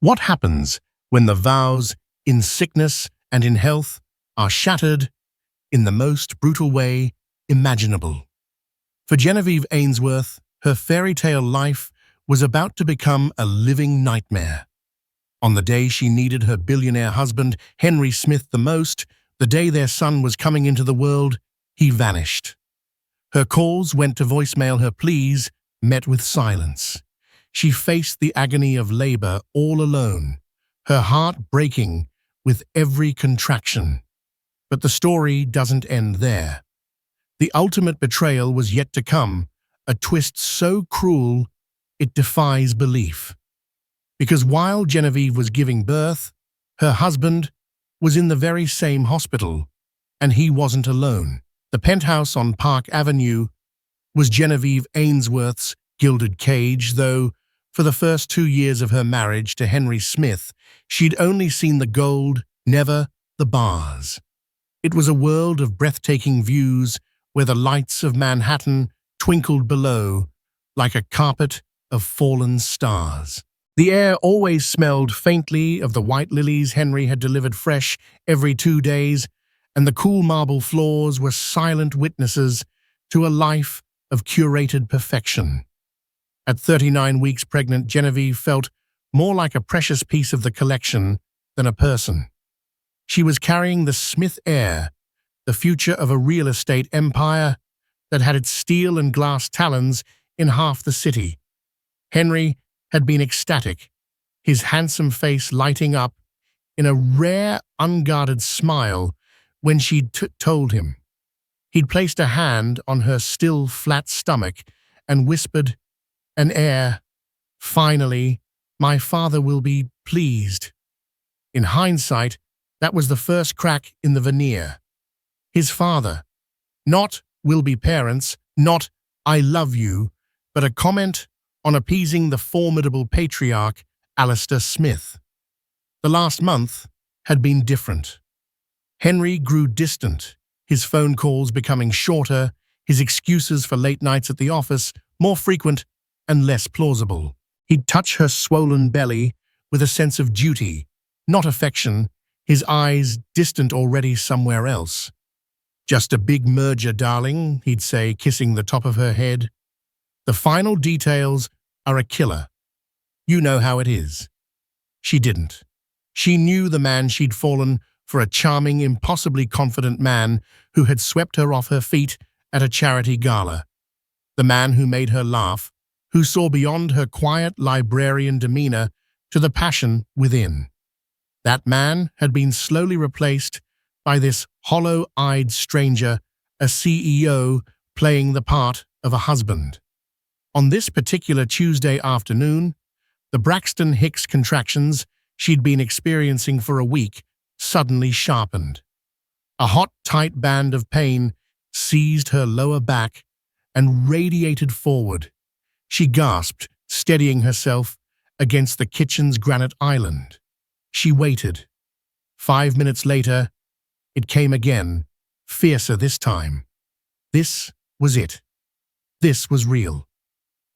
What happens when the vows in sickness and in health are shattered in the most brutal way imaginable? For Genevieve Ainsworth, her fairy tale life was about to become a living nightmare. On the day she needed her billionaire husband, Henry Smith, the most, the day their son was coming into the world, he vanished. Her calls went to voicemail, her pleas met with silence. She faced the agony of labor all alone, her heart breaking with every contraction. But the story doesn't end there. The ultimate betrayal was yet to come, a twist so cruel it defies belief. Because while Genevieve was giving birth, her husband was in the very same hospital, and he wasn't alone. The penthouse on Park Avenue was Genevieve Ainsworth's gilded cage, though for the first 2 years of her marriage to Henry Smith, she'd only seen the gold, never the bars. It was a world of breathtaking views where the lights of Manhattan twinkled below like a carpet of fallen stars. The air always smelled faintly of the white lilies Henry had delivered fresh every 2 days, and the cool marble floors were silent witnesses to a life of curated perfection. At 39 weeks pregnant, Genevieve felt more like a precious piece of the collection than a person. She was carrying the Smith heir, the future of a real estate empire that had its steel and glass talons in half the city. Henry had been ecstatic, his handsome face lighting up in a rare, unguarded smile when she'd told him. He'd placed a hand on her still flat stomach and whispered, "An heir. Finally, my father will be pleased." In hindsight, that was the first crack in the veneer. His father. Not "will be parents," not "I love you," but a comment on appeasing the formidable patriarch, Alistair Smith. The last month had been different. Henry grew distant, his phone calls becoming shorter, his excuses for late nights at the office more frequent and less plausible. He'd touch her swollen belly with a sense of duty, not affection, his eyes distant already somewhere else. "Just a big merger, darling," he'd say, kissing the top of her head. "The final details are a killer. You know how it is." She didn't. She knew the man she'd fallen for, a charming, impossibly confident man who had swept her off her feet at a charity gala. The man who made her laugh, who saw beyond her quiet librarian demeanor to the passion within. That man had been slowly replaced by this hollow-eyed stranger, a CEO playing the part of a husband. On this particular Tuesday afternoon, the Braxton Hicks contractions she'd been experiencing for a week suddenly sharpened. A hot, tight band of pain seized her lower back and radiated forward. She gasped, steadying herself against the kitchen's granite island. She waited. 5 minutes later, it came again, fiercer this time. This was it. This was real.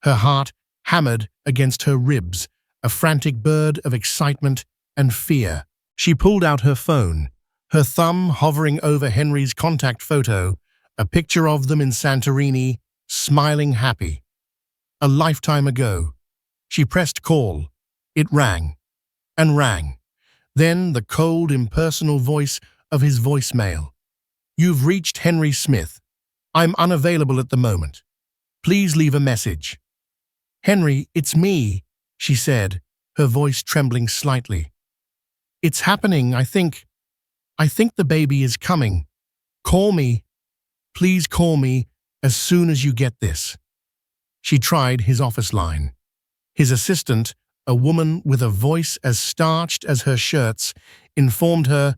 Her heart hammered against her ribs, a frantic bird of excitement and fear. She pulled out her phone, her thumb hovering over Henry's contact photo, a picture of them in Santorini, smiling happy. A lifetime ago. She pressed call. It rang and rang. Then the cold, impersonal voice of his voicemail. "You've reached Henry Smith. I'm unavailable at the moment. Please leave a message." "Henry, it's me," she said, her voice trembling slightly. "It's happening, I think. I think the baby is coming. Call me. Please call me as soon as you get this." She tried his office line. His assistant, a woman with a voice as starched as her shirts, informed her,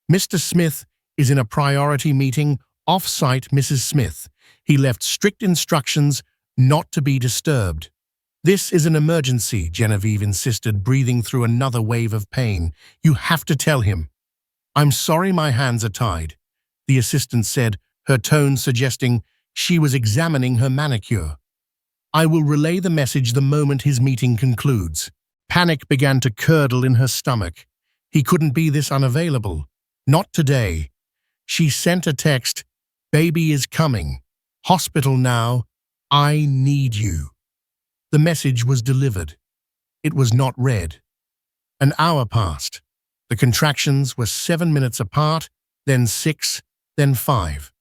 "Mr. Smith is in a priority meeting off-site, Mrs. Smith. He left strict instructions not to be disturbed." "This is an emergency," Genevieve insisted, breathing through another wave of pain. "You have to tell him." "I'm sorry, my hands are tied," the assistant said, her tone suggesting she was examining her manicure. "I will relay the message the moment his meeting concludes." Panic began to curdle in her stomach. He couldn't be this unavailable. Not today. She sent a text, "Baby is coming. Hospital now. I need you." The message was delivered. It was not read. An hour passed. The contractions were 7 minutes apart, then 6, then 5.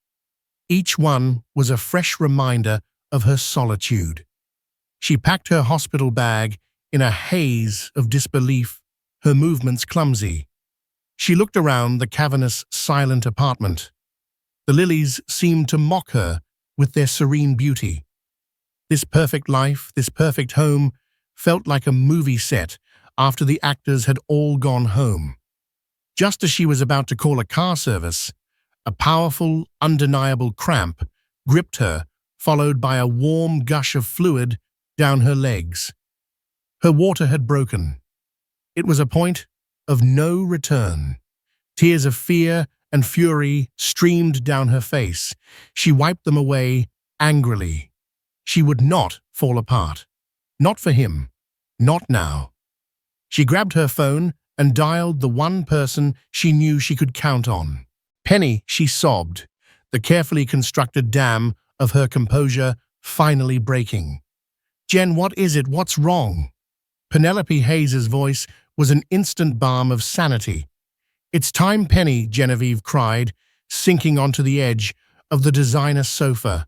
Each one was a fresh reminder of her solitude. She packed her hospital bag in a haze of disbelief, her movements clumsy. She looked around the cavernous, silent apartment. The lilies seemed to mock her with their serene beauty. This perfect life, this perfect home, felt like a movie set after the actors had all gone home. Just as she was about to call a car service, a powerful, undeniable cramp gripped her, followed by a warm gush of fluid down her legs. Her water had broken. It was a point of no return. Tears of fear and fury streamed down her face. She wiped them away angrily. She would not fall apart. Not for him. Not now. She grabbed her phone and dialed the one person she knew she could count on. Penny, she sobbed, the carefully constructed dam of her composure finally breaking. "Jen, what is it? What's wrong?" Penelope Hayes's voice was an instant balm of sanity. "It's time, Penny," Genevieve cried, sinking onto the edge of the designer sofa.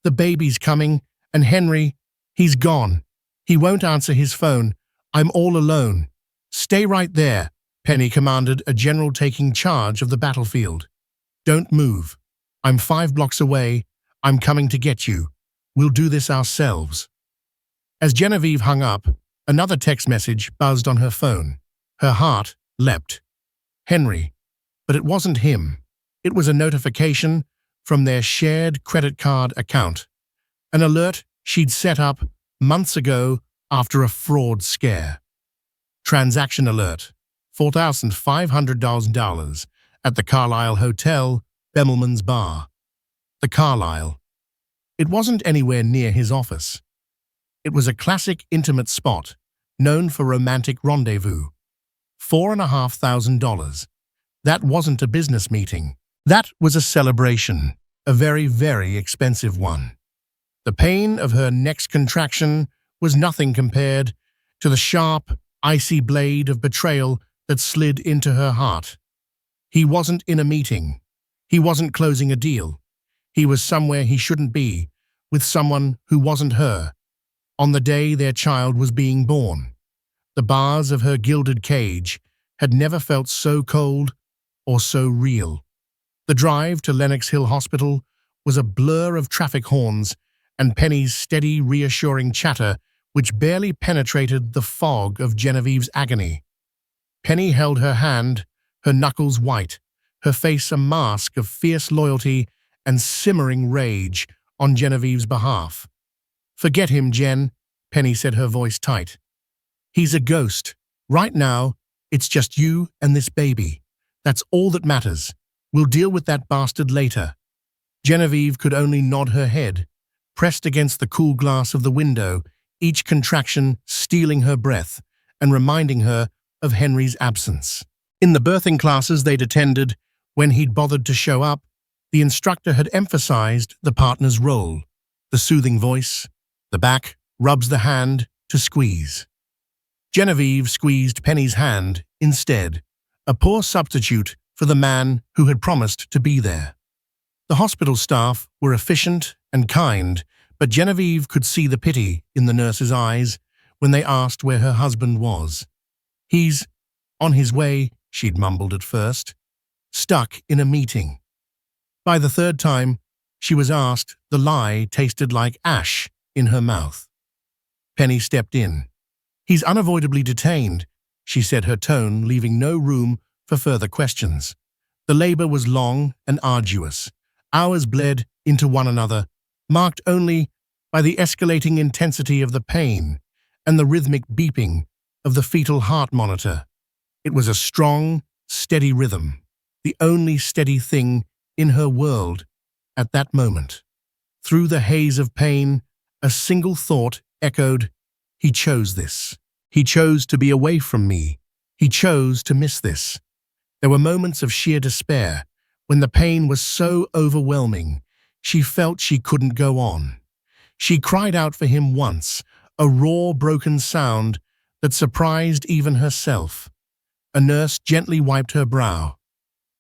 "The baby's coming, and Henry, he's gone. He won't answer his phone. I'm all alone." "Stay right there," Penny commanded, a general taking charge of the battlefield. "Don't move. I'm 5 blocks away. I'm coming to get you. We'll do this ourselves." As Genevieve hung up, another text message buzzed on her phone. Her heart leapt. Henry. But it wasn't him. It was a notification from their shared credit card account. An alert she'd set up months ago after a fraud scare. Transaction alert. $4,500 at the Carlisle Hotel, Bemelman's Bar. The Carlisle. It wasn't anywhere near his office. It was a classic intimate spot, known for romantic rendezvous. $4,500. That wasn't a business meeting. That was a celebration, a very, very expensive one. The pain of her next contraction was nothing compared to the sharp, icy blade of betrayal that slid into her heart. He wasn't in a meeting. He wasn't closing a deal. He was somewhere he shouldn't be, with someone who wasn't her, on the day their child was being born. The bars of her gilded cage had never felt so cold or so real. The drive to Lenox Hill Hospital was a blur of traffic horns and Penny's steady, reassuring chatter which barely penetrated the fog of Genevieve's agony. Penny held her hand, her knuckles white, her face a mask of fierce loyalty and simmering rage on Genevieve's behalf. "Forget him, Jen," Penny said, her voice tight. "He's a ghost. Right now, it's just you and this baby. That's all that matters. We'll deal with that bastard later." Genevieve could only nod her head, pressed against the cool glass of the window, each contraction stealing her breath and reminding her of Henry's absence. In the birthing classes they'd attended, when he'd bothered to show up, the instructor had emphasized the partner's role, the soothing voice, the back rubs the hand to squeeze. Genevieve squeezed Penny's hand instead, a poor substitute for the man who had promised to be there. The hospital staff were efficient and kind, but Genevieve could see the pity in the nurses' eyes when they asked where her husband was. "He's on his way," she'd mumbled at first. "Stuck in a meeting." By the third time she was asked, the lie tasted like ash in her mouth. Penny stepped in. "He's unavoidably detained," she said, her tone leaving no room for further questions. The labor was long and arduous. Hours bled into one another, marked only by the escalating intensity of the pain and the rhythmic beeping of the fetal heart monitor. It was a strong, steady rhythm, the only steady thing in her world at that moment. Through the haze of pain, a single thought echoed, "He chose this." He chose to be away from me. He chose to miss this. There were moments of sheer despair, when the pain was so overwhelming, she felt she couldn't go on. She cried out for him once, a raw, broken sound that surprised even herself. A nurse gently wiped her brow.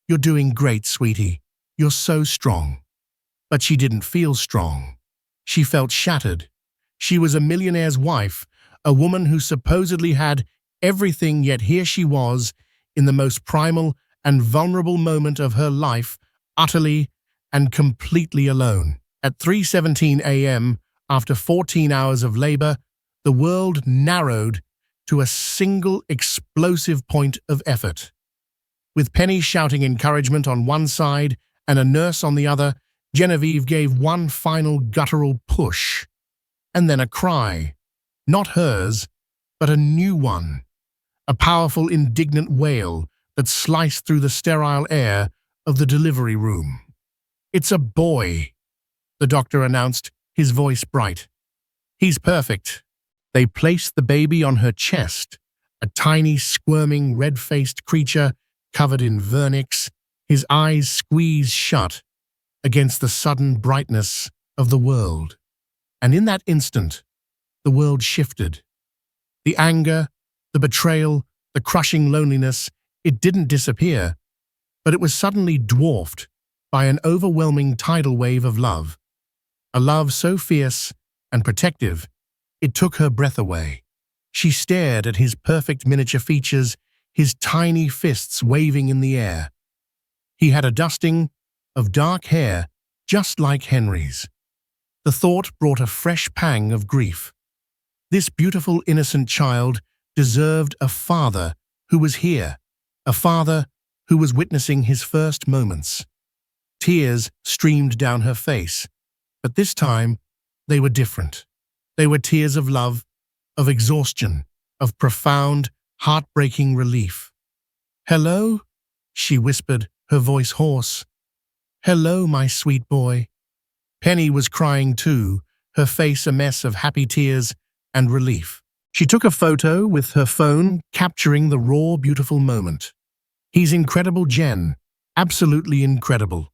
"You're doing great, sweetie. You're so strong." But she didn't feel strong. She felt shattered. She was a millionaire's wife, a woman who supposedly had everything, yet here she was, in the most primal and vulnerable moment of her life, utterly and completely alone. At 3:17 a.m., after 14 hours of labor, the world narrowed to a single explosive point of effort. With Penny shouting encouragement on one side and a nurse on the other, Genevieve gave one final guttural push, and then a cry. Not hers, but a new one. A powerful, indignant wail that sliced through the sterile air of the delivery room. "It's a boy," the doctor announced, his voice bright. "He's perfect." They placed the baby on her chest, a tiny, squirming, red-faced creature covered in vernix, his eyes squeezed shut against the sudden brightness of the world. And in that instant, the world shifted. The anger, the betrayal, the crushing loneliness, it didn't disappear, but it was suddenly dwarfed by an overwhelming tidal wave of love. A love so fierce and protective, it took her breath away. She stared at his perfect miniature features, his tiny fists waving in the air. He had a dusting of dark hair, just like Henry's. The thought brought a fresh pang of grief. This beautiful, innocent child deserved a father who was here, a father who was witnessing his first moments. Tears streamed down her face, but this time they were different. They were tears of love, of exhaustion, of profound, heartbreaking relief. "Hello?" she whispered, her voice hoarse. "Hello, my sweet boy." Penny was crying too, her face a mess of happy tears and relief. She took a photo with her phone, capturing the raw, beautiful moment. "He's incredible, Jen. Absolutely incredible."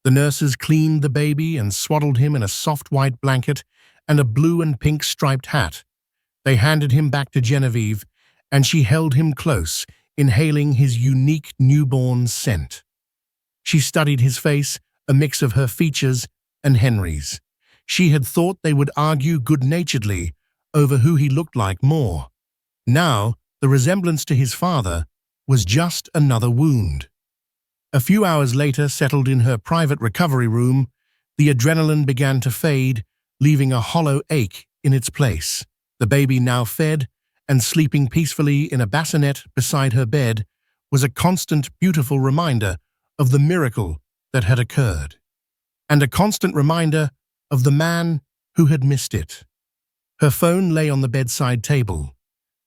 The nurses cleaned the baby and swaddled him in a soft white blanket and a blue and pink striped hat. They handed him back to Genevieve, and she held him close, inhaling his unique newborn scent. She studied his face, a mix of her features and Henry's. She had thought they would argue good-naturedly over who he looked like more. Now, the resemblance to his father was just another wound. A few hours later, settled in her private recovery room, the adrenaline began to fade, leaving a hollow ache in its place. The baby, now fed and sleeping peacefully in a bassinet beside her bed, was a constant, beautiful reminder of the miracle that had occurred, and a constant reminder of the man who had missed it. Her phone lay on the bedside table.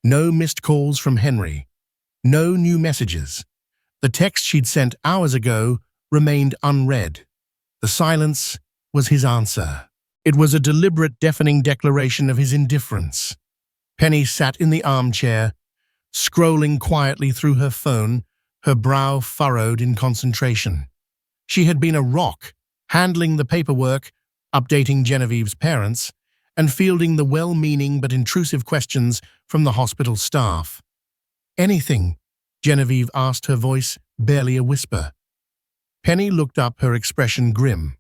No missed calls from Henry. No new messages. The text she'd sent hours ago remained unread. The silence was his answer. It was a deliberate, deafening declaration of his indifference. Penny sat in the armchair, scrolling quietly through her phone, her brow furrowed in concentration. She had been a rock, handling the paperwork, updating Genevieve's parents, and fielding the well-meaning but intrusive questions from the hospital staff. "Anything?" Genevieve asked, her voice barely a whisper. Penny looked up, her expression grim.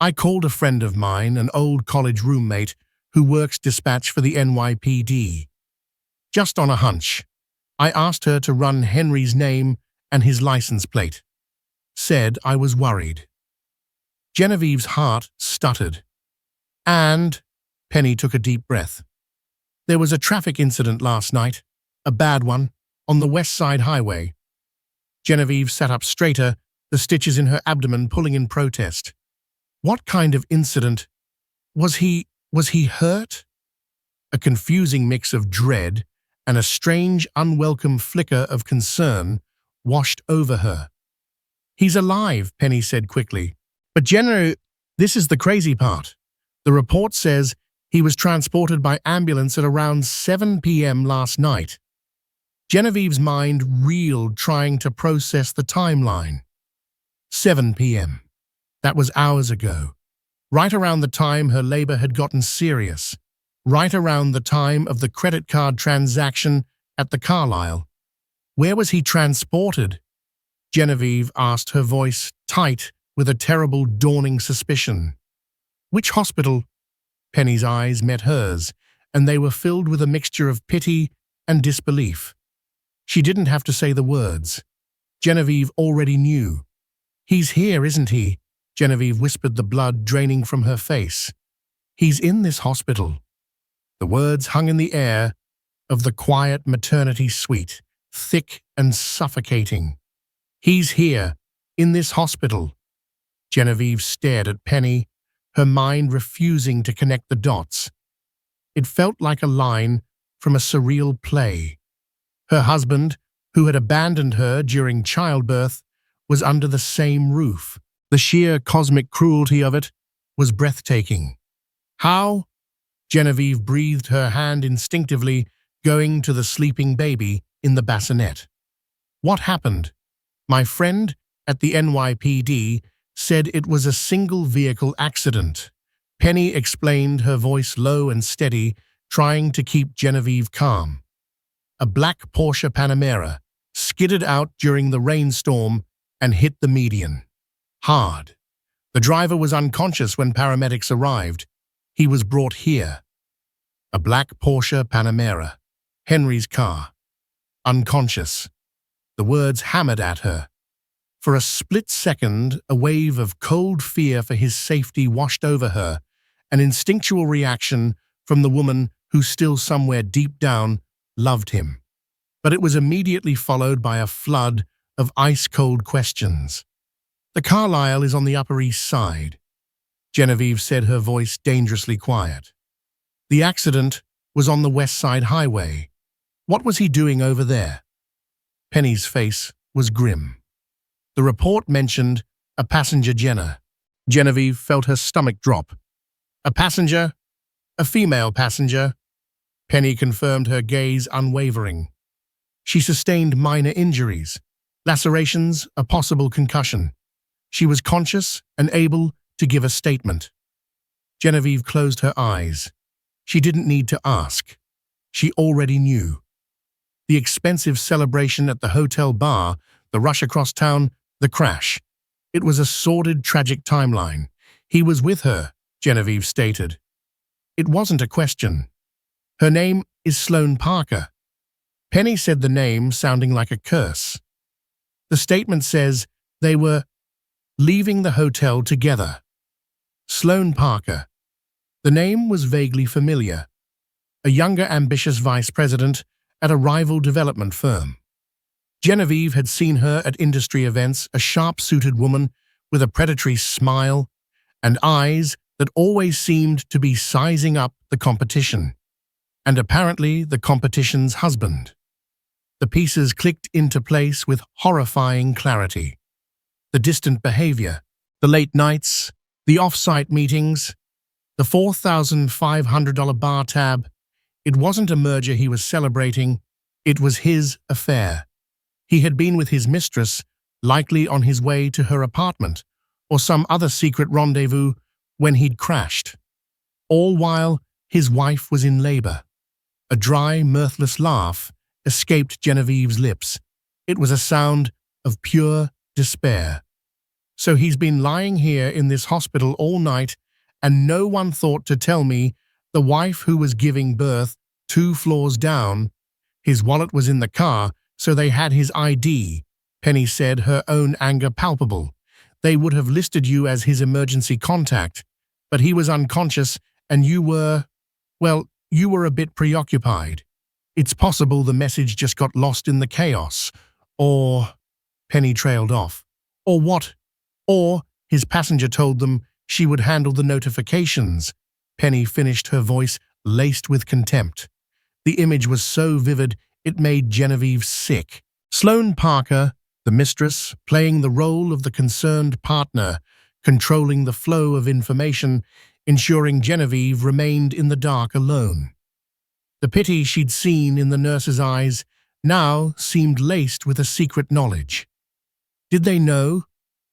"I called a friend of mine, an old college roommate who works dispatch for the NYPD. Just on a hunch. I asked her to run Henry's name and his license plate. Said I was worried." Genevieve's heart stuttered. "And," Penny took a deep breath, "there was a traffic incident last night, a bad one, on the West Side Highway." Genevieve sat up straighter, the stitches in her abdomen pulling in protest. "What kind of incident? Was he hurt?" A confusing mix of dread and a strange, unwelcome flicker of concern washed over her. "He's alive," Penny said quickly. "But this is the crazy part. The report says He was transported by ambulance at around 7 p.m. last night. Genevieve's mind reeled trying to process the timeline. 7 p.m. That was hours ago. Right around the time her labor had gotten serious. Right around the time of the credit card transaction at the Carlisle. Where was he transported? Genevieve asked, her voice tight with a terrible dawning suspicion. Which hospital? Penny's eyes met hers, and they were filled with a mixture of pity and disbelief. She didn't have to say the words. Genevieve already knew. He's here, isn't he? Genevieve whispered, the blood draining from her face. He's in this hospital. The words hung in the air of the quiet maternity suite, thick and suffocating. He's here, in this hospital. Genevieve stared at Penny, her mind refusing to connect the dots. It felt like a line from a surreal play. Her husband, who had abandoned her during childbirth, was under the same roof. The sheer cosmic cruelty of it was breathtaking. How? Genevieve breathed, her hand instinctively going to the sleeping baby in the bassinet. What happened? My friend at the NYPD said it was a single-vehicle accident. Penny explained, her voice low and steady, trying to keep Genevieve calm. A black Porsche Panamera skidded out during the rainstorm and hit the median. Hard. The driver was unconscious when paramedics arrived. He was brought here. A black Porsche Panamera, Henry's car. Unconscious. The words hammered at her. For a split second, a wave of cold fear for his safety washed over her, an instinctual reaction from the woman who still somewhere deep down loved him. But it was immediately followed by a flood of ice-cold questions. The Carlisle is on the Upper East Side, Genevieve said, her voice dangerously quiet. The accident was on the West Side Highway. What was he doing over there? Penny's face was grim. The report mentioned a passenger Jenna. Genevieve felt her stomach drop. A passenger? A female passenger? Penny confirmed, her gaze unwavering. She sustained minor injuries, lacerations, a possible concussion. She was conscious and able to give a statement. Genevieve closed her eyes. She didn't need to ask. She already knew. The expensive celebration at the hotel bar, the rush across town, the crash. It was a sordid, tragic timeline. He was with her, Genevieve stated. It wasn't a question. Her name is Sloane Parker. Penny said the name, sounding like a curse. The statement says they were leaving the hotel together. Sloane Parker. The name was vaguely familiar. A younger, ambitious vice president at a rival development firm. Genevieve had seen her at industry events, a sharp-suited woman with a predatory smile and eyes that always seemed to be sizing up the competition. And apparently the competition's husband. The pieces clicked into place with horrifying clarity. The distant behavior, the late nights, the off-site meetings, the $4,500 bar tab. It wasn't a merger he was celebrating, it was his affair. He had been with his mistress, likely on his way to her apartment, or some other secret rendezvous, when he'd crashed. All while his wife was in labor. A dry, mirthless laugh escaped Genevieve's lips. It was a sound of pure despair. So he's been lying here in this hospital all night, and no one thought to tell me the wife who was giving birth 2 floors down. His wallet was in the car, so they had his ID, Penny said, her own anger palpable. They would have listed you as his emergency contact, but he was unconscious and you were a bit preoccupied. It's possible the message just got lost in the chaos. Or, Penny trailed off. Or what? Or his passenger told them she would handle the notifications. Penny finished, her voice laced with contempt. The image was so vivid it made Genevieve sick. Sloane Parker, the mistress, playing the role of the concerned partner, controlling the flow of information. ensuring Genevieve remained in the dark alone. The pity she'd seen in the nurse's eyes now seemed laced with a secret knowledge. Did they know?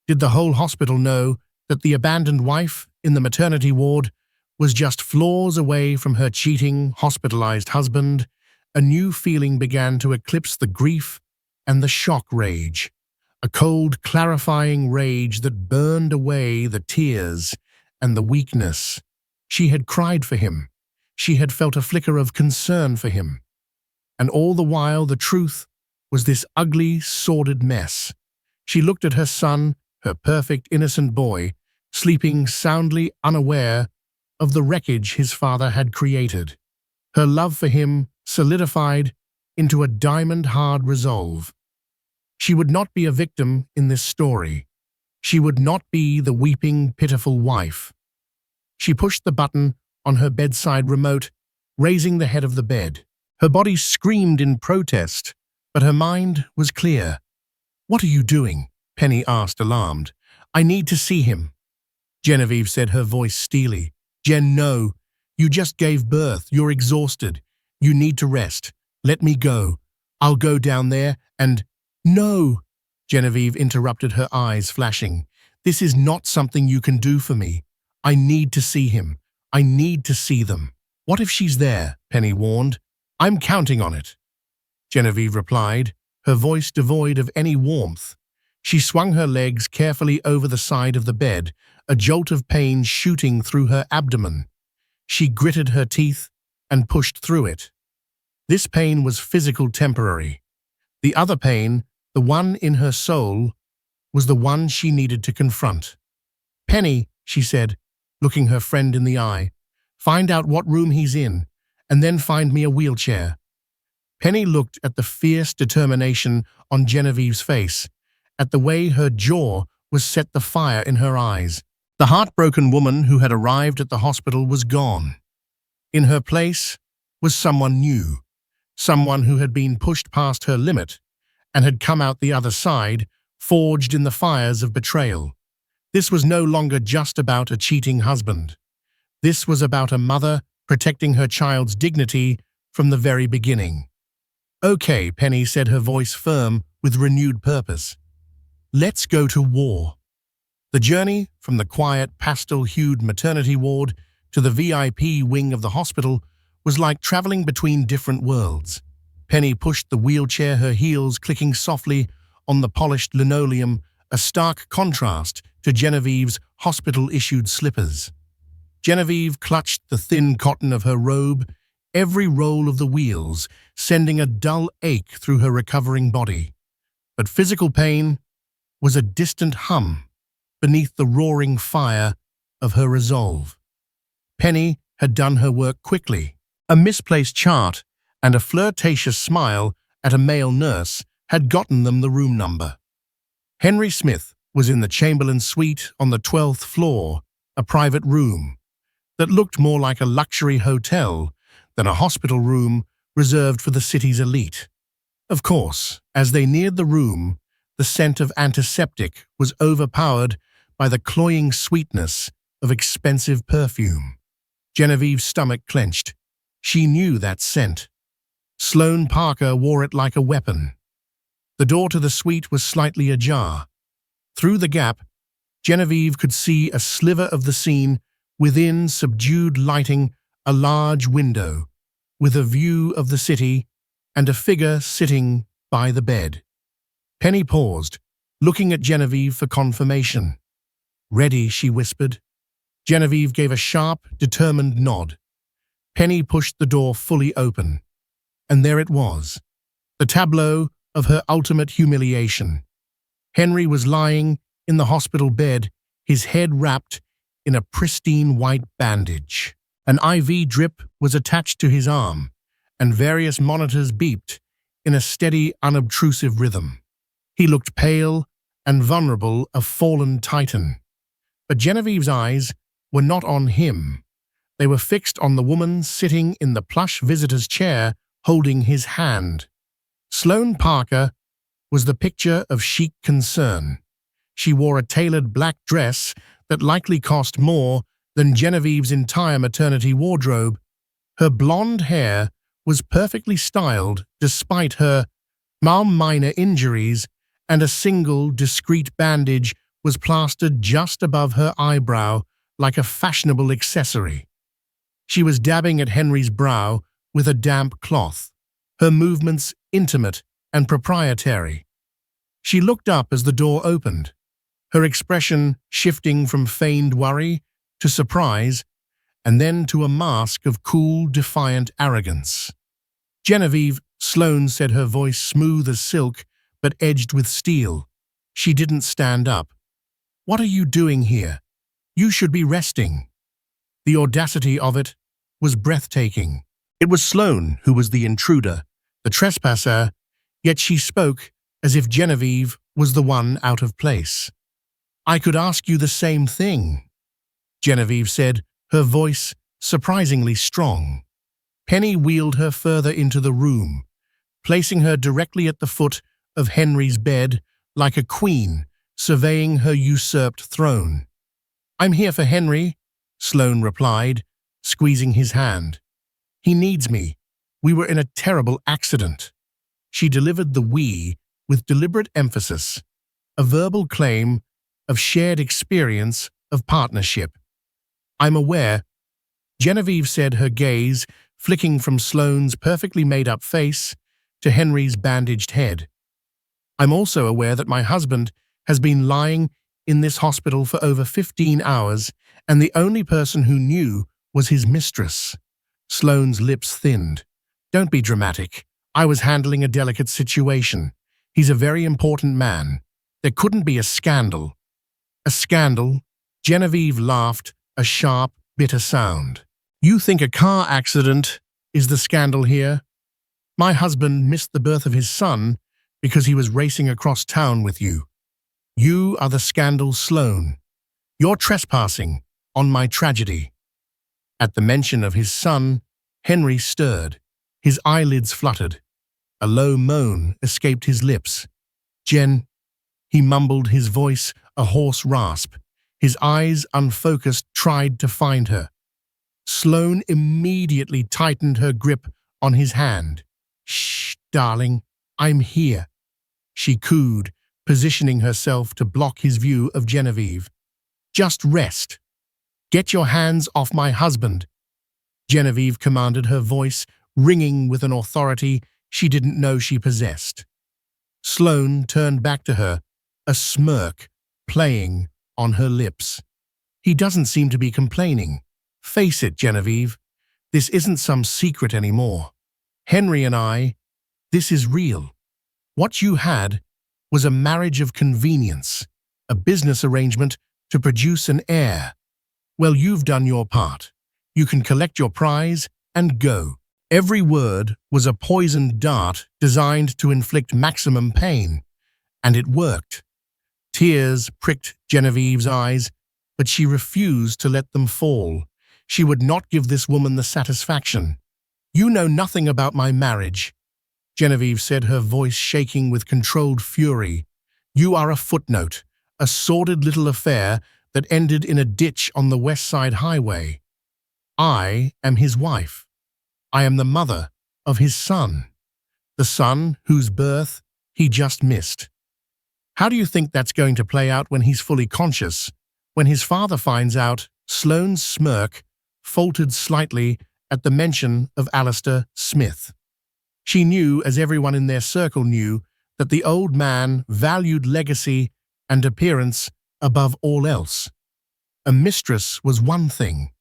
Did the whole hospital know that the abandoned wife in the maternity ward was just floors away from her cheating, hospitalized husband? A new feeling began to eclipse the grief and the shock rage, a cold, clarifying rage that burned away the tears and the weakness. She had cried for him. She had felt a flicker of concern for him. And all the while the truth was this ugly, sordid mess. She looked at her son, her perfect, innocent boy, sleeping soundly unaware of the wreckage his father had created. Her love for him solidified into a diamond-hard resolve. She would not be a victim in this story. She would not be the weeping, pitiful wife. She pushed the button on her bedside remote, raising the head of the bed. Her body screamed in protest, but her mind was clear. "What are you doing?" Penny asked, alarmed. "I need to see him." Genevieve said, her voice steely. "Jen, no. You just gave birth. You're exhausted. You need to rest. Let me go. I'll go down there and—" "No!" Genevieve interrupted, her eyes flashing. "This is not something you can do for me. I need to see him. I need to see them." "What if she's there?" Penny warned. "I'm counting on it," Genevieve replied, her voice devoid of any warmth. She swung her legs carefully over the side of the bed, a jolt of pain shooting through her abdomen. She gritted her teeth and pushed through it. This pain was physical, temporary. The other pain, the one in her soul, was the one she needed to confront. "Penny," she said, looking her friend in the eye, "find out what room he's in, and then find me a wheelchair." Penny looked at the fierce determination on Genevieve's face, at the way her jaw was set, the fire in her eyes. The heartbroken woman who had arrived at the hospital was gone. In her place was someone new, someone who had been pushed past her limit and had come out the other side, forged in the fires of betrayal. This was no longer just about a cheating husband. This was about a mother protecting her child's dignity from the very beginning. "Okay," Penny said, her voice firm with renewed purpose. "Let's go to war." The journey from the quiet, pastel-hued maternity ward to the VIP wing of the hospital was like traveling between different worlds. Penny pushed the wheelchair, her heels clicking softly on the polished linoleum, a stark contrast to Genevieve's hospital-issued slippers. Genevieve clutched the thin cotton of her robe, every roll of the wheels sending a dull ache through her recovering body. But physical pain was a distant hum beneath the roaring fire of her resolve. Penny had done her work quickly. A misplaced chart and a flirtatious smile at a male nurse had gotten them the room number. Henry Smith was in the Chamberlain suite on the 12th floor, a private room that looked more like a luxury hotel than a hospital room reserved for the city's elite. Of course, as they neared the room, the scent of antiseptic was overpowered by the cloying sweetness of expensive perfume. Genevieve's stomach clenched. She knew that scent. Sloane Parker wore it like a weapon. The door to the suite was slightly ajar. Through the gap, Genevieve could see a sliver of the scene within, subdued lighting, a large window with a view of the city and a figure sitting by the bed. Penny paused, looking at Genevieve for confirmation. "Ready," she whispered. Genevieve gave a sharp, determined nod. Penny pushed the door fully open. And there it was, the tableau of her ultimate humiliation. Henry was lying in the hospital bed, his head wrapped in a pristine white bandage. An IV drip was attached to his arm, and various monitors beeped in a steady, unobtrusive rhythm. He looked pale and vulnerable, a fallen titan. But Genevieve's eyes were not on him. They were fixed on the woman sitting in the plush visitor's chair, holding his hand. Sloane Parker was the picture of chic concern. She wore a tailored black dress that likely cost more than Genevieve's entire maternity wardrobe. Her blonde hair was perfectly styled despite her minor injuries, and a single, discreet bandage was plastered just above her eyebrow like a fashionable accessory. She was dabbing at Henry's brow with a damp cloth, her movements intimate and proprietary. She looked up as the door opened, her expression shifting from feigned worry to surprise, and then to a mask of cool, defiant arrogance. "Genevieve," Sloane said, her voice smooth as silk but edged with steel. She didn't stand up. "What are you doing here? You should be resting." The audacity of it was breathtaking. It was Sloane who was the intruder, the trespasser, yet she spoke as if Genevieve was the one out of place. "I could ask you the same thing," Genevieve said, her voice surprisingly strong. Penny wheeled her further into the room, placing her directly at the foot of Henry's bed like a queen surveying her usurped throne. "I'm here for Henry," Sloane replied, squeezing his hand. "He needs me. We were in a terrible accident." She delivered the "we" with deliberate emphasis, a verbal claim of shared experience of partnership. "I'm aware," Genevieve said, her gaze flicking from Sloane's perfectly made-up face to Henry's bandaged head. "I'm also aware that my husband has been lying in this hospital for over 15 hours, and the only person who knew was his mistress." Sloane's lips thinned. "Don't be dramatic. I was handling a delicate situation. He's a very important man. There couldn't be a scandal." "A scandal?" Genevieve laughed, a sharp, bitter sound. "You think a car accident is the scandal here? My husband missed the birth of his son because he was racing across town with you. You are the scandal, Sloane. You're trespassing on my tragedy." At the mention of his son, Henry stirred. His eyelids fluttered. A low moan escaped his lips. "Jen," he mumbled, his voice a hoarse rasp. His eyes, unfocused, tried to find her. Sloane immediately tightened her grip on his hand. "Shh, darling, I'm here," she cooed, positioning herself to block his view of Genevieve. "Just rest. Get your hands off my husband," Genevieve commanded, her voice ringing with an authority she didn't know she possessed. Sloane turned back to her, a smirk playing on her lips. "He doesn't seem to be complaining. Face it, Genevieve, this isn't some secret anymore. Henry and I, this is real. What you had was a marriage of convenience, a business arrangement to produce an heir. Well, you've done your part. You can collect your prize and go." Every word was a poisoned dart designed to inflict maximum pain, and it worked. Tears pricked Genevieve's eyes, but she refused to let them fall. She would not give this woman the satisfaction. "You know nothing about my marriage," Genevieve said, her voice shaking with controlled fury. "You are a footnote, a sordid little affair that ended in a ditch on the West Side Highway. I am his wife. I am the mother of his son, the son whose birth he just missed. How do you think that's going to play out when he's fully conscious, when his father finds out?" Sloane's smirk faltered slightly at the mention of Alistair Smith. She knew, as everyone in their circle knew, that the old man valued legacy and appearance above all else. A mistress was one thing.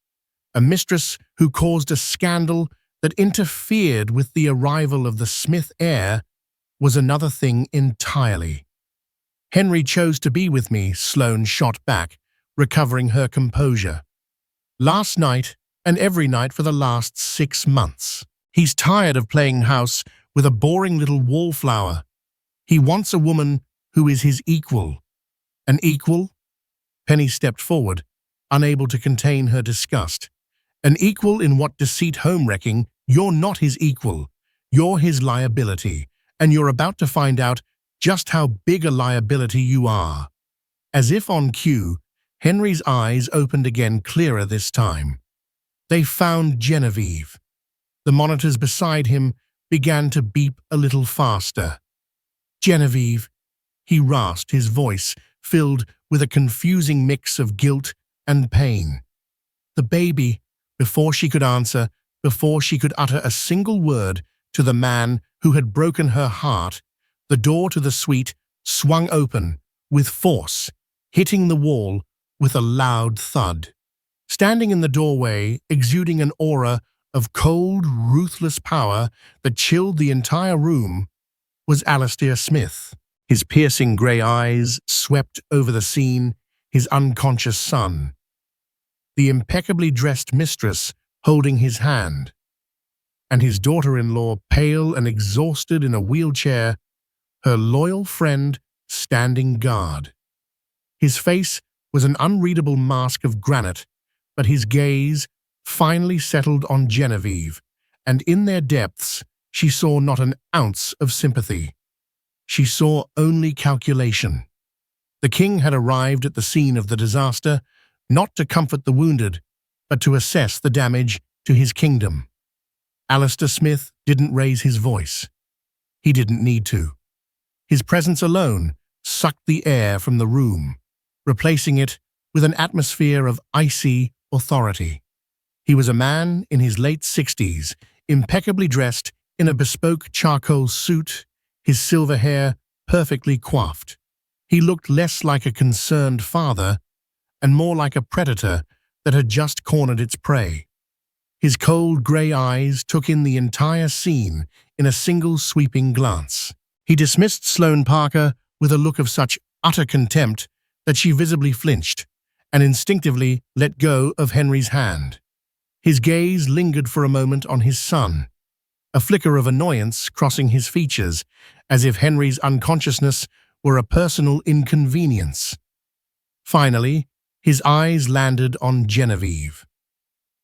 A mistress who caused a scandal that interfered with the arrival of the Smith heir was another thing entirely. "Henry chose to be with me," Sloane shot back, recovering her composure. "Last night and every night for the last 6 months. He's tired of playing house with a boring little wallflower. He wants a woman who is his equal." "An equal?" Penny stepped forward, unable to contain her disgust. "An equal in what deceit, home-wrecking? You're not his equal. You're his liability, and you're about to find out just how big a liability you are." As if on cue, Henry's eyes opened again, clearer this time. They found Genevieve. The monitors beside him began to beep a little faster. "Genevieve," he rasped, his voice filled with a confusing mix of guilt and pain. The baby, before she could answer, before she could utter a single word to the man who had broken her heart, the door to the suite swung open with force, hitting the wall with a loud thud. Standing in the doorway, exuding an aura of cold, ruthless power that chilled the entire room, was Alistair Smith. His piercing grey eyes swept over the scene, his unconscious son. The impeccably dressed mistress holding his hand, and his daughter-in-law pale and exhausted in a wheelchair, her loyal friend standing guard. His face was an unreadable mask of granite, but his gaze finally settled on Genevieve, and in their depths she saw not an ounce of sympathy. She saw only calculation. The king had arrived at the scene of the disaster, not to comfort the wounded, but to assess the damage to his kingdom. Alistair Smith didn't raise his voice. He didn't need to. His presence alone sucked the air from the room, replacing it with an atmosphere of icy authority. He was a man in his late 60s, impeccably dressed in a bespoke charcoal suit, his silver hair perfectly coiffed. He looked less like a concerned father and more like a predator that had just cornered its prey. His cold grey eyes took in the entire scene in a single sweeping glance. He dismissed Sloane Parker with a look of such utter contempt that she visibly flinched and instinctively let go of Henry's hand. His gaze lingered for a moment on his son, a flicker of annoyance crossing his features, as if Henry's unconsciousness were a personal inconvenience. Finally, his eyes landed on Genevieve.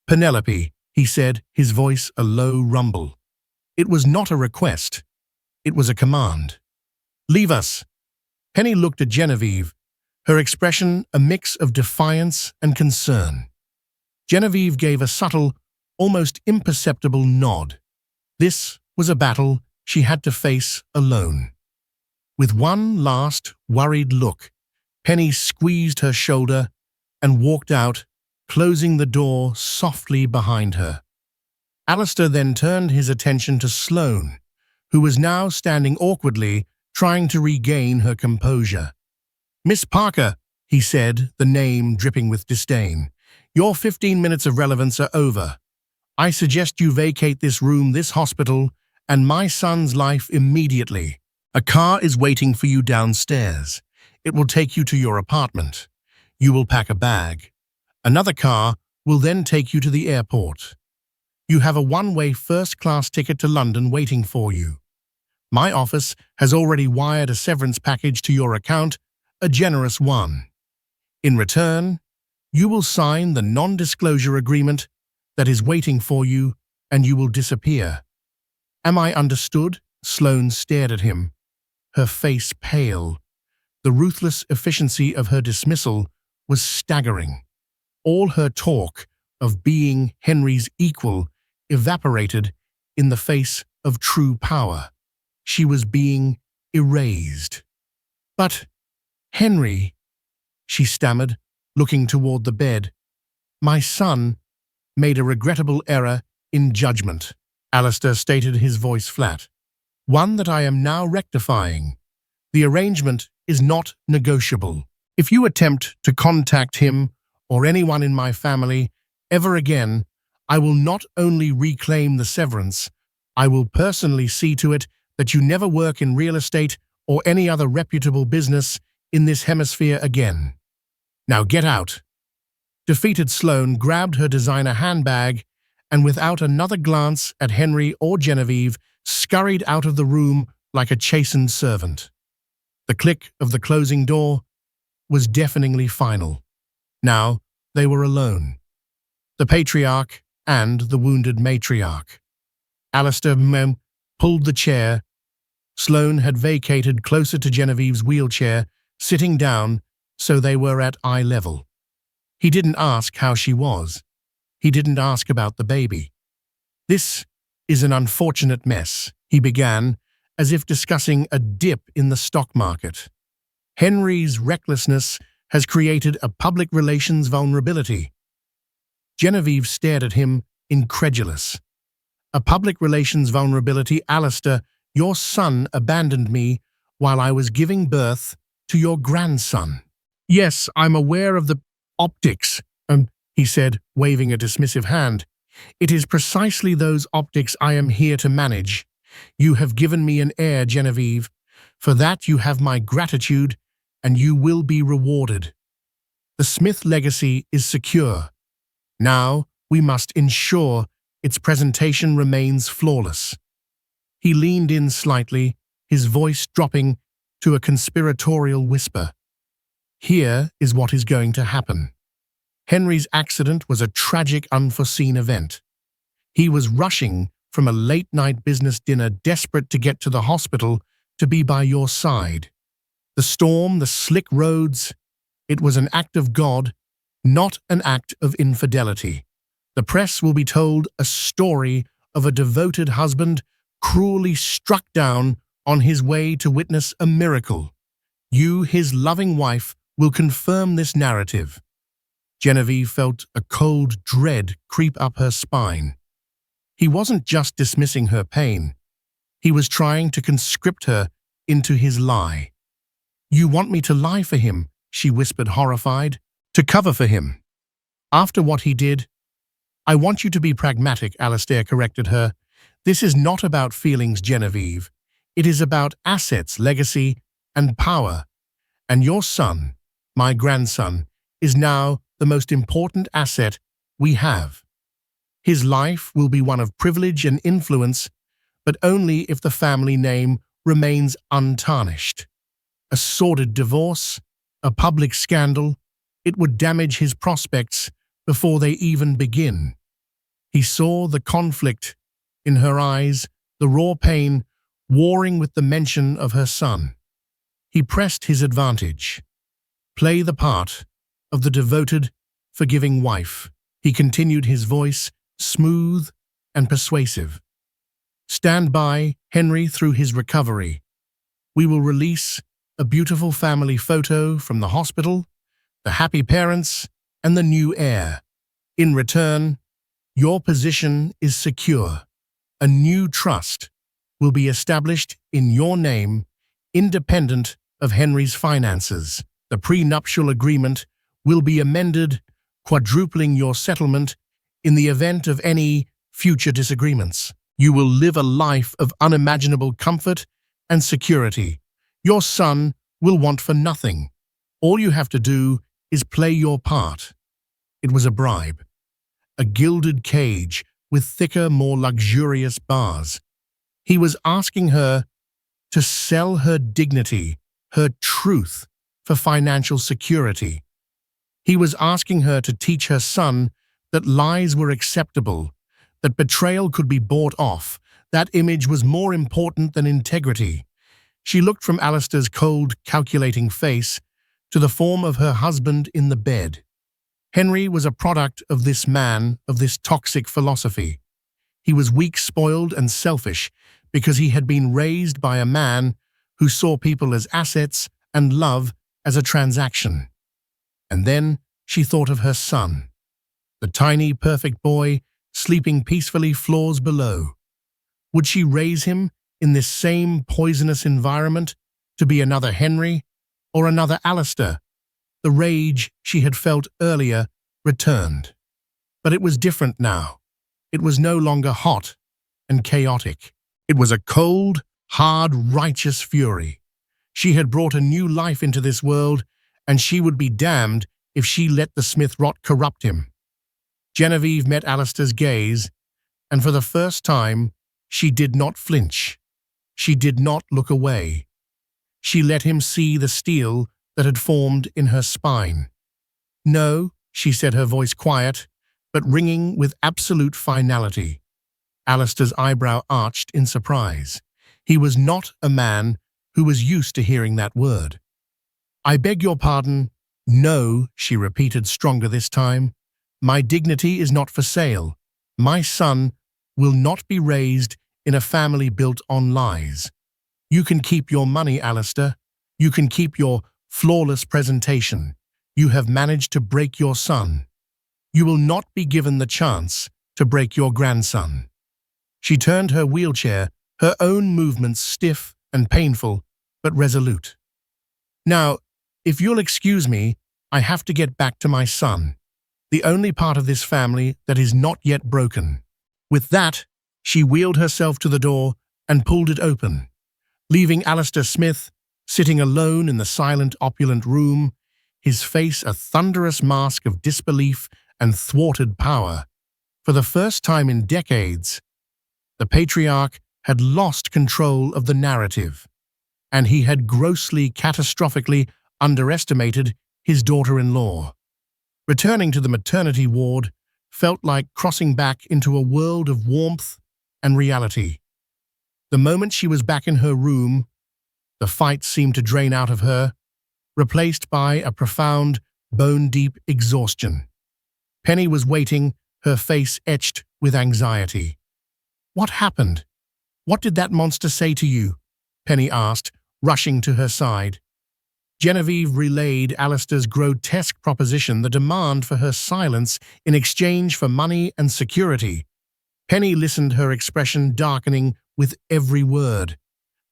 "Penelope," he said, his voice a low rumble. It was not a request. It was a command. "Leave us." Penny looked at Genevieve, her expression a mix of defiance and concern. Genevieve gave a subtle, almost imperceptible nod. This was a battle she had to face alone. With one last, worried look, Penny squeezed her shoulder and walked out, closing the door softly behind her. Alistair then turned his attention to Sloane, who was now standing awkwardly, trying to regain her composure. "Miss Parker," he said, the name dripping with disdain, "your 15 minutes of relevance are over. I suggest you vacate this room, this hospital, and my son's life immediately. A car is waiting for you downstairs. It will take you to your apartment. You will pack a bag. Another car will then take you to the airport. You have a one-way first-class ticket to London waiting for you. My office has already wired a severance package to your account, a generous one. In return, you will sign the non-disclosure agreement that is waiting for you, and you will disappear. Am I understood?" Sloane stared at him, her face pale. The ruthless efficiency of her dismissal was staggering. All her talk of being Henry's equal evaporated in the face of true power. She was being erased. "But, Henry," she stammered, looking toward the bed, "my son made a regrettable error in judgment." Alistair stated, his voice flat. "One that I am now rectifying. The arrangement is not negotiable. If you attempt to contact him or anyone in my family ever again, I will not only reclaim the severance, I will personally see to it that you never work in real estate or any other reputable business in this hemisphere again. Now get out." Defeated Sloane grabbed her designer handbag and without another glance at Henry or Genevieve, scurried out of the room like a chastened servant. The click of the closing door was deafeningly final. Now they were alone. The patriarch and the wounded matriarch. Alistair pulled the chair. Sloane had vacated closer to Genevieve's wheelchair, sitting down so they were at eye level. He didn't ask how she was. He didn't ask about the baby. "This is an unfortunate mess," he began, as if discussing a dip in the stock market. "Henry's recklessness has created a public relations vulnerability." Genevieve stared at him, incredulous. "A public relations vulnerability, Alistair? Your son abandoned me while I was giving birth to your grandson." "Yes, I'm aware of the optics," he said, waving a dismissive hand. "It is precisely those optics I am here to manage. You have given me an heir, Genevieve. For that you have my gratitude, and you will be rewarded. The Smith legacy is secure. Now we must ensure its presentation remains flawless." He leaned in slightly, his voice dropping to a conspiratorial whisper. "Here is what is going to happen. Henry's accident was a tragic, unforeseen event. He was rushing from a late-night business dinner, desperate to get to the hospital to be by your side. The storm, the slick roads, it was an act of God, not an act of infidelity. The press will be told a story of a devoted husband cruelly struck down on his way to witness a miracle. You, his loving wife, will confirm this narrative." Genevieve felt a cold dread creep up her spine. He wasn't just dismissing her pain. He was trying to conscript her into his lie. "You want me to lie for him," she whispered, horrified. "To cover for him. After what he did?" "I want you to be pragmatic," Alistair corrected her. "This is not about feelings, Genevieve. It is about assets, legacy, and power. And your son, my grandson, is now the most important asset we have. His life will be one of privilege and influence, but only if the family name remains untarnished. A sordid divorce, a public scandal, it would damage his prospects before they even begin." He saw the conflict in her eyes, the raw pain warring with the mention of her son. He pressed his advantage. "Play the part of the devoted, forgiving wife," he continued, his voice smooth and persuasive. "Stand by Henry through his recovery. We will release a beautiful family photo from the hospital, the happy parents, and the new heir. In return, your position is secure. A new trust will be established in your name, independent of Henry's finances. The prenuptial agreement will be amended, quadrupling your settlement in the event of any future disagreements. You will live a life of unimaginable comfort and security. Your son will want for nothing. All you have to do is play your part." It was a bribe, a gilded cage with thicker, more luxurious bars. He was asking her to sell her dignity, her truth, for financial security. He was asking her to teach her son that lies were acceptable, that betrayal could be bought off. That image was more important than integrity. She looked from Alistair's cold, calculating face to the form of her husband in the bed. Henry was a product of this man, of this toxic philosophy. He was weak, spoiled, and selfish because he had been raised by a man who saw people as assets and love as a transaction. And then she thought of her son, the tiny, perfect boy sleeping peacefully floors below. Would she raise him in this same poisonous environment to be another Henry or another Alistair? The rage she had felt earlier returned. But it was different now. It was no longer hot and chaotic. It was a cold, hard, righteous fury. She had brought a new life into this world, and she would be damned if she let the Smith rot corrupt him. Genevieve met Alistair's gaze, and for the first time, she did not flinch. She did not look away. She let him see the steel that had formed in her spine. "No," she said, her voice quiet, but ringing with absolute finality. Alistair's eyebrow arched in surprise. He was not a man who was used to hearing that word. "I beg your pardon, No, she repeated, stronger this time. My dignity is not for sale. My son will not be raised in a family built on lies. You can keep your money, Alistair. You can keep your flawless presentation. You have managed to break your son. You will not be given the chance to break your grandson. She turned her wheelchair, her own movements stiff and painful, but resolute. Now, if you'll excuse me, I have to get back to my son, the only part of this family that is not yet broken. With that, she wheeled herself to the door and pulled it open, leaving Alistair Smith sitting alone in the silent, opulent room, his face a thunderous mask of disbelief and thwarted power. For the first time in decades, the patriarch had lost control of the narrative, and he had grossly, catastrophically underestimated his daughter-in-law. Returning to the maternity ward felt like crossing back into a world of warmth and reality. The moment she was back in her room, the fight seemed to drain out of her, replaced by a profound, bone-deep exhaustion. Penny was waiting, her face etched with anxiety. "What happened? What did that monster say to you?" Penny asked, rushing to her side. Genevieve relayed Alistair's grotesque proposition, the demand for her silence in exchange for money and security. Penny listened, her expression darkening with every word.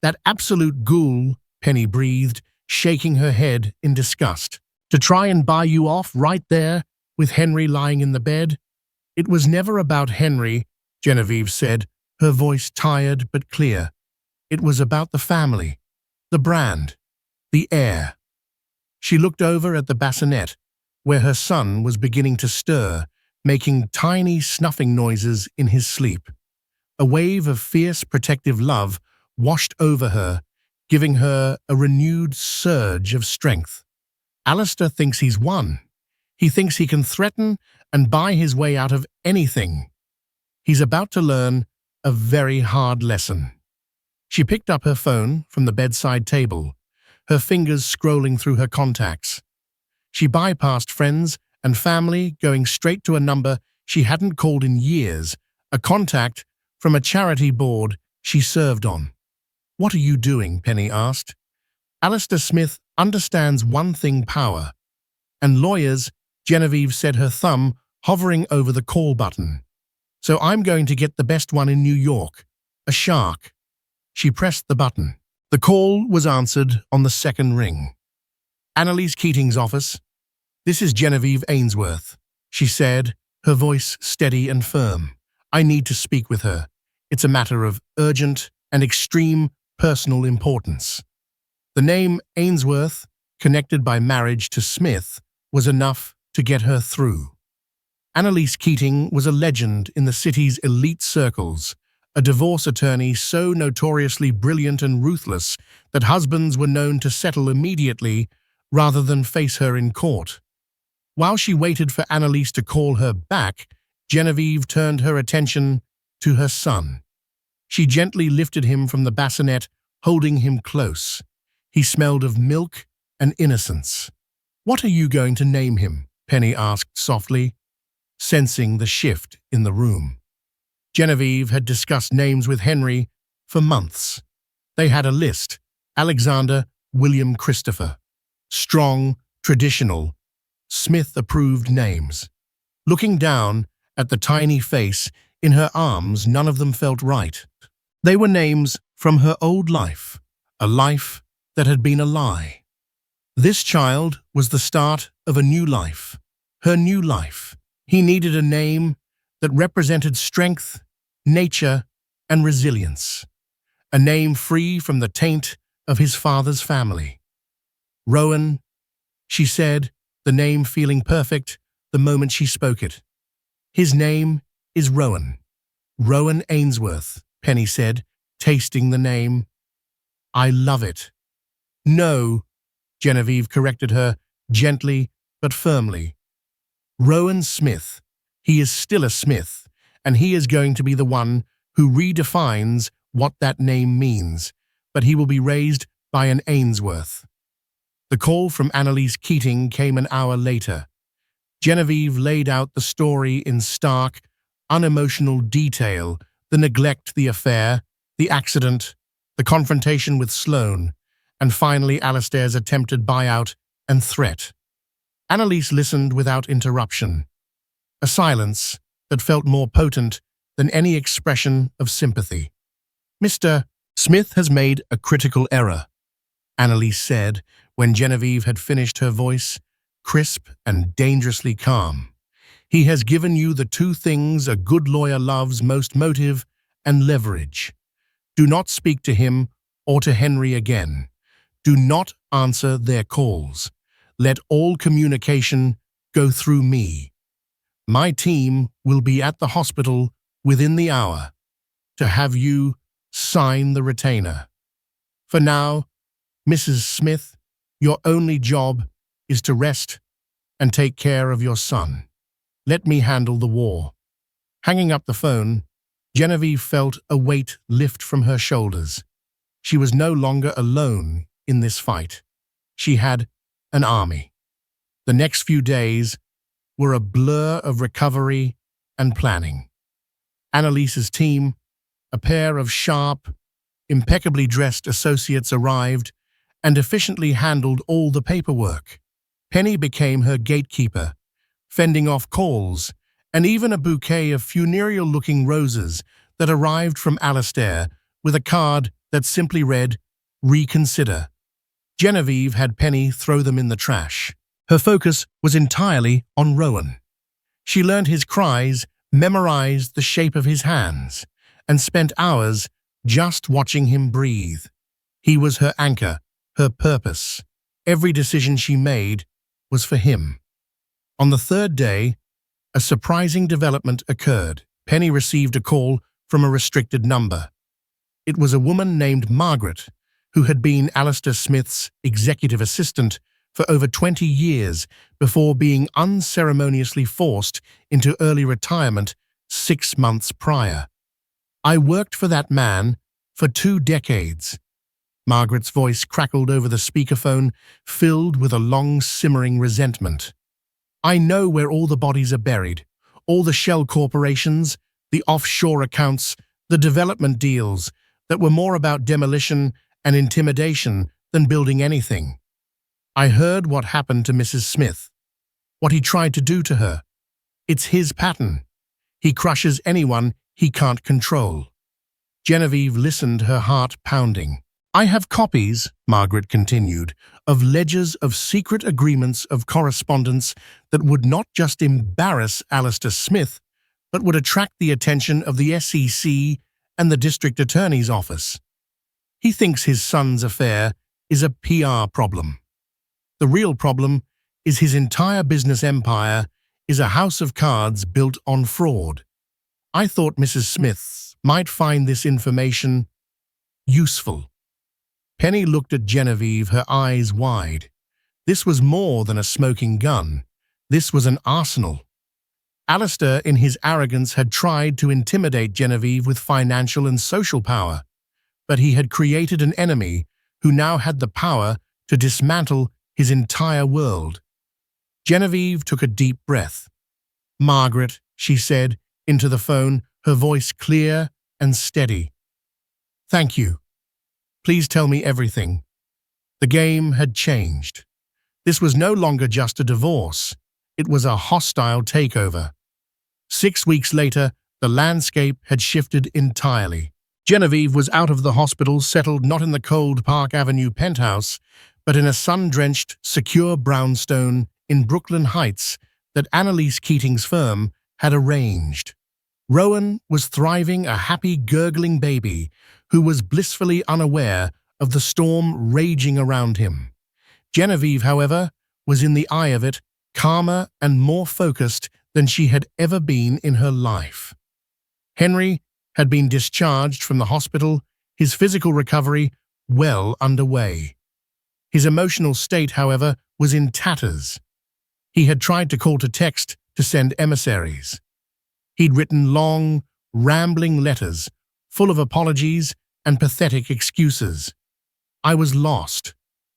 "That absolute ghoul," Penny breathed, shaking her head in disgust. "To try and buy you off right there, with Henry lying in the bed?" "It was never about Henry," Genevieve said, her voice tired but clear. "It was about the family, the brand, the heir." She looked over at the bassinet, where her son was beginning to stir, making tiny snuffing noises in his sleep. A wave of fierce protective love washed over her, giving her a renewed surge of strength. Alistair thinks he's won. He thinks he can threaten and buy his way out of anything. He's about to learn a very hard lesson. She picked up her phone from the bedside table, her fingers scrolling through her contacts. She bypassed friends and family, going straight to a number she hadn't called in years, a contact from a charity board she served on. "What are you doing?" Penny asked. "Alistair Smith understands one thing: power. And lawyers," Genevieve said, her thumb hovering over the call button. "So I'm going to get the best one in New York, a shark." She pressed the button. The call was answered on the second ring. "Annalise Keating's office. This is Genevieve Ainsworth," she said, her voice steady and firm. "I need to speak with her. It's a matter of urgent and extreme personal importance." The name Ainsworth, connected by marriage to Smith, was enough to get her through. Annalise Keating was a legend in the city's elite circles, a divorce attorney so notoriously brilliant and ruthless that husbands were known to settle immediately rather than face her in court. While she waited for Annalise to call her back, Genevieve turned her attention to her son. She gently lifted him from the bassinet, holding him close. He smelled of milk and innocence. "What are you going to name him?" Penny asked softly, sensing the shift in the room. Genevieve had discussed names with Henry for months. They had a list: Alexander, William, Christopher. Strong, traditional, Smith-approved names. Looking down at the tiny face in her arms, none of them felt right. They were names from her old life, a life that had been a lie. This child was the start of a new life, her new life. He needed a name that represented strength, nature, and resilience. A name free from the taint of his father's family. "Rowan," she said, the name feeling perfect the moment she spoke it. "His name is Rowan. Rowan Ainsworth," Penny said, tasting the name. "I love it." "No," Genevieve corrected her, gently but firmly. "Rowan Smith. He is still a Smith, and he is going to be the one who redefines what that name means, but he will be raised by an Ainsworth." The call from Annalise Keating came an hour later. Genevieve laid out the story in stark, unemotional detail: the neglect, the affair, the accident, the confrontation with Sloane, and finally Alastair's attempted buyout and threat. Annalise listened without interruption, a silence that felt more potent than any expression of sympathy. "Mr. Smith has made a critical error," Annalise said when Genevieve had finished, her voice crisp and dangerously calm. "He has given you the two things a good lawyer loves most: motive and leverage. Do not speak to him or to Henry again. Do not answer their calls. Let all communication go through me. My team will be at the hospital within the hour to have you sign the retainer. For now, Mrs. Smith, your only job is to rest and take care of your son. Let me handle the war." Hanging up the phone, Genevieve felt a weight lift from her shoulders. She was no longer alone in this fight. She had an army. The next few days were a blur of recovery and planning. Annalise's team, a pair of sharp, impeccably dressed associates, arrived and efficiently handled all the paperwork. Penny became her gatekeeper, fending off calls and even a bouquet of funereal-looking roses that arrived from Alastair with a card that simply read, "Reconsider." Genevieve had Penny throw them in the trash. Her focus was entirely on Rowan. She learned his cries, memorized the shape of his hands, and spent hours just watching him breathe. He was her anchor, her purpose. Every decision she made was for him. On the third day, a surprising development occurred. Penny received a call from a restricted number. It was a woman named Margaret, who had been Alastair Smith's executive assistant for over 20 years before being unceremoniously forced into early retirement 6 months prior. "I worked for that man for 2 decades. Margaret's voice crackled over the speakerphone, filled with a long, simmering resentment. "I know where all the bodies are buried, all the shell corporations, the offshore accounts, the development deals that were more about demolition and intimidation than building anything. I heard what happened to Mrs. Smith, what he tried to do to her. It's his pattern. He crushes anyone he can't control." Genevieve listened, her heart pounding. "I have copies," Margaret continued, "of ledgers of secret agreements of correspondence that would not just embarrass Alastair Smith, but would attract the attention of the SEC and the District Attorney's Office. He thinks his son's affair is a PR problem. The real problem is his entire business empire is a house of cards built on fraud. I thought Mrs. Smith might find this information useful." Penny looked at Genevieve, her eyes wide. This was more than a smoking gun. This was an arsenal. Alastair, in his arrogance, had tried to intimidate Genevieve with financial and social power, but he had created an enemy who now had the power to dismantle his entire world. Genevieve took a deep breath. "Margaret," she said into the phone, her voice clear and steady. "Thank you. Please tell me everything." The game had changed. This was no longer just a divorce. It was a hostile takeover. 6 weeks later, the landscape had shifted entirely. Genevieve was out of the hospital, settled not in the cold Park Avenue penthouse, but in a sun-drenched, secure brownstone in Brooklyn Heights that Annalise Keating's firm had arranged. Rowan was thriving, a happy, gurgling baby who was blissfully unaware of the storm raging around him. Genevieve, however, was in the eye of it, calmer and more focused than she had ever been in her life. Henry had been discharged from the hospital, his physical recovery well underway. His emotional state, however, was in tatters. He had tried to call to text to send emissaries. He'd written long, rambling letters, full of apologies and pathetic excuses. "I was lost.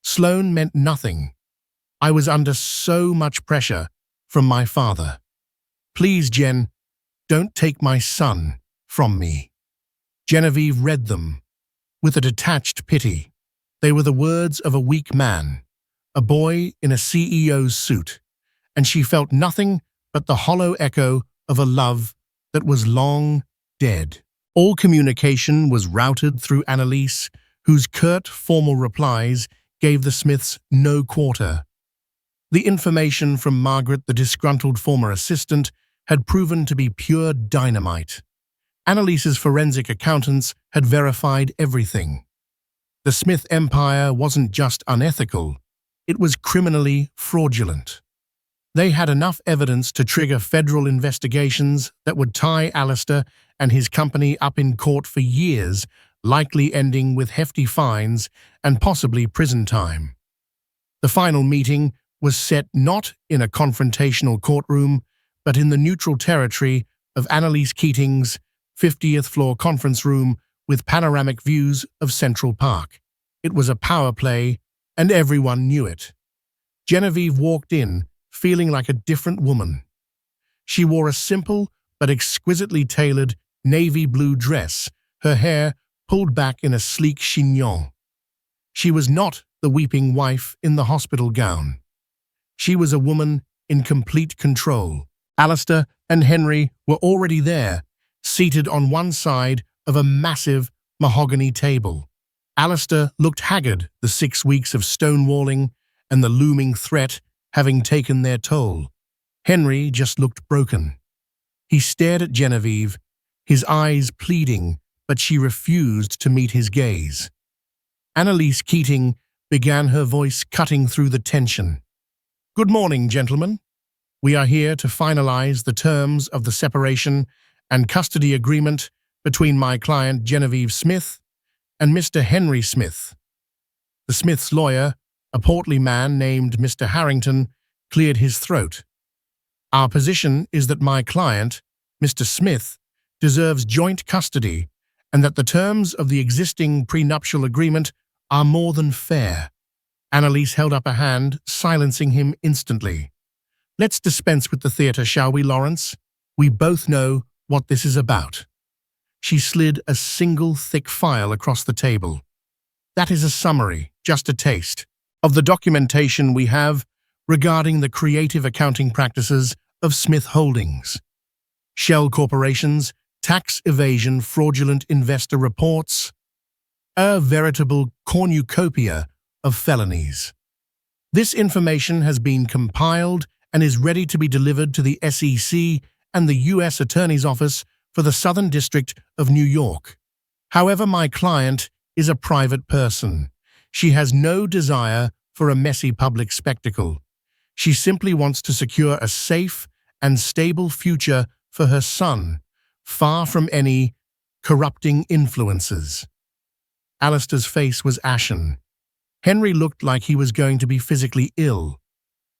Sloan meant nothing. I was under so much pressure from my father. Please, Jen, don't take my son from me. Genevieve read them with a detached pity. They were the words of a weak man, a boy in a CEO's suit, and she felt nothing but the hollow echo of a love that was long dead. All communication was routed through Annalise, whose curt, formal replies gave the Smiths no quarter. The information from Margaret, the disgruntled former assistant, had proven to be pure dynamite. Annalise's forensic accountants had verified everything. The Smith empire wasn't just unethical, it was criminally fraudulent. They had enough evidence to trigger federal investigations that would tie Alistair and his company up in court for years, likely ending with hefty fines and possibly prison time. The final meeting was set not in a confrontational courtroom, but in the neutral territory of Annalise Keating's 50th floor conference room with panoramic views of Central Park. It was a power play, and everyone knew it. Genevieve walked in, feeling like a different woman. She wore a simple but exquisitely tailored navy blue dress, her hair pulled back in a sleek chignon. She was not the weeping wife in the hospital gown. She was a woman in complete control. Alistair and Henry were already there, seated on one side of a massive mahogany table. Alistair looked haggard, the 6 weeks of stonewalling and the looming threat having taken their toll. Henry just looked broken. He stared at Genevieve, his eyes pleading, but she refused to meet his gaze. Annalise Keating began, her voice cutting through the tension. "Good morning, gentlemen. We are here to finalize the terms of the separation and custody agreement between my client Genevieve Smith and Mr. Henry Smith." The Smith's lawyer, a portly man named Mr. Harrington, cleared his throat. "Our position is that my client, Mr. Smith, deserves joint custody and that the terms of the existing prenuptial agreement are more than fair." Annalise held up a hand, silencing him instantly. "Let's dispense with the theater, shall we, Lawrence? We both know what this is about." She slid a single thick file across the table. "That is a summary, just a taste, of the documentation we have regarding the creative accounting practices of Smith Holdings. Shell corporations, tax evasion, fraudulent investor reports, a veritable cornucopia of felonies. This information has been compiled and is ready to be delivered to the SEC and the U.S. Attorney's Office for the Southern District of New York. However, my client is a private person. She has no desire for a messy public spectacle. She simply wants to secure a safe and stable future for her son, far from any corrupting influences." Alistair's face was ashen. Henry looked like he was going to be physically ill.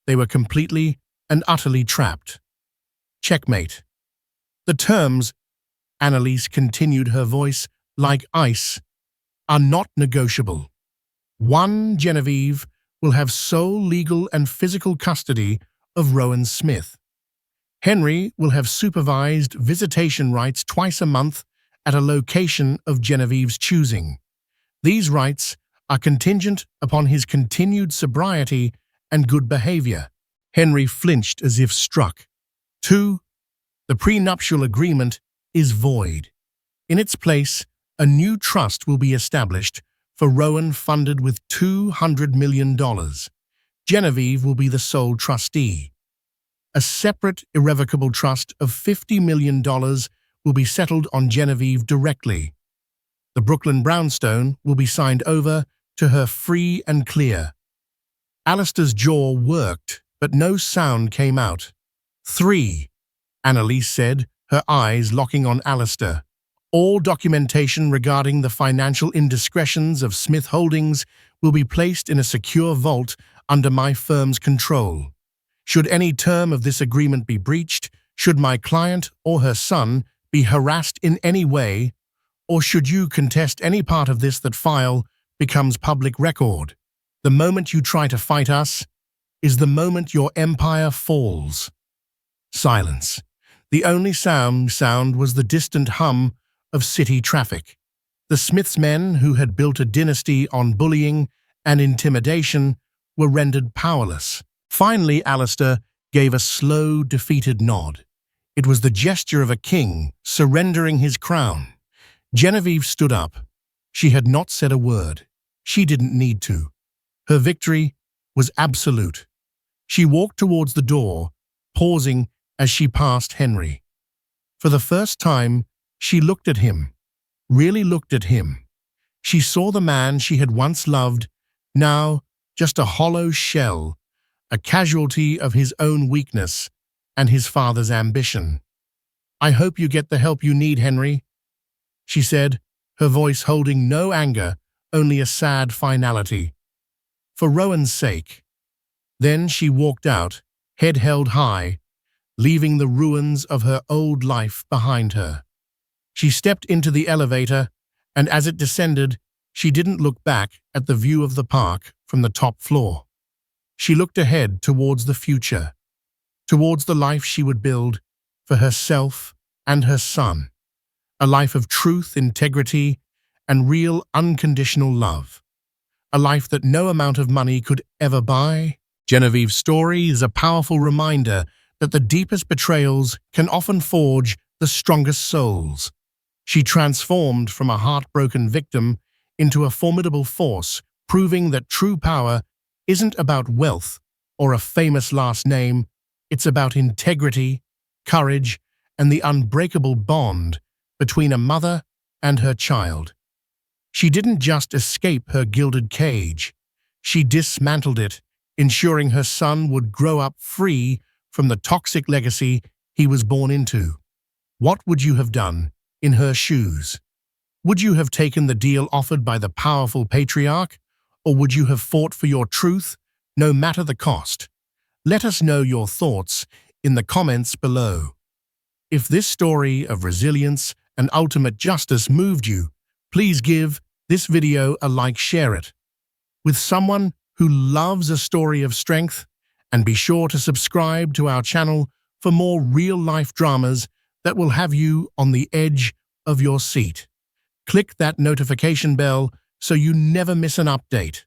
They were completely and utterly trapped. Checkmate. "The terms," Annalise continued, her voice like ice, "are not negotiable. One, Genevieve will have sole legal and physical custody of Rowan Smith. Henry will have supervised visitation rights twice a month at a location of Genevieve's choosing. These rights are contingent upon his continued sobriety and good behavior." Henry flinched as if struck. 2. The prenuptial agreement is void. In its place, a new trust will be established for Rowan, funded with $200 million. Genevieve will be the sole trustee. A separate irrevocable trust of $50 million will be settled on Genevieve directly. The Brooklyn brownstone will be signed over to her free and clear. Alistair's jaw worked, but no sound came out. 3, Annalise said, her eyes locking on Alistair. "All documentation regarding the financial indiscretions of Smith Holdings will be placed in a secure vault under my firm's control. Should any term of this agreement be breached, should my client or her son be harassed in any way, or should you contest any part of this, that file becomes public record. The moment you try to fight us is the moment your empire falls. Silence. The only sound was the distant hum of city traffic. The Smith's men, who had built a dynasty on bullying and intimidation, were rendered powerless. Finally, Alistair gave a slow, defeated nod. It was the gesture of a king surrendering his crown. Genevieve stood up. She had not said a word. She didn't need to. Her victory was absolute. She walked towards the door, pausing as she passed Henry. For the first time, she looked at him, really looked at him. She saw the man she had once loved, now just a hollow shell, a casualty of his own weakness and his father's ambition. "I hope you get the help you need, Henry," she said, her voice holding no anger, only a sad finality. "For Rowan's sake." Then she walked out, head held high, leaving the ruins of her old life behind her. She stepped into the elevator, and as it descended, she didn't look back at the view of the park from the top floor. She looked ahead towards the future, towards the life she would build for herself and her son, a life of truth, integrity, and real unconditional love, a life that no amount of money could ever buy. Genevieve's story is a powerful reminder that the deepest betrayals can often forge the strongest souls. She transformed from a heartbroken victim into a formidable force, proving that true power isn't about wealth or a famous last name. It's about integrity, courage, and the unbreakable bond between a mother and her child. She didn't just escape her gilded cage. She dismantled it, ensuring her son would grow up free from the toxic legacy he was born into. What would you have done in her shoes? Would you have taken the deal offered by the powerful patriarch, or would you have fought for your truth, no matter the cost? Let us know your thoughts in the comments below. If this story of resilience and ultimate justice moved you, please give this video a like, share it with someone who loves a story of strength, and be sure to subscribe to our channel for more real-life dramas that will have you on the edge of your seat. Click that notification bell so you never miss an update.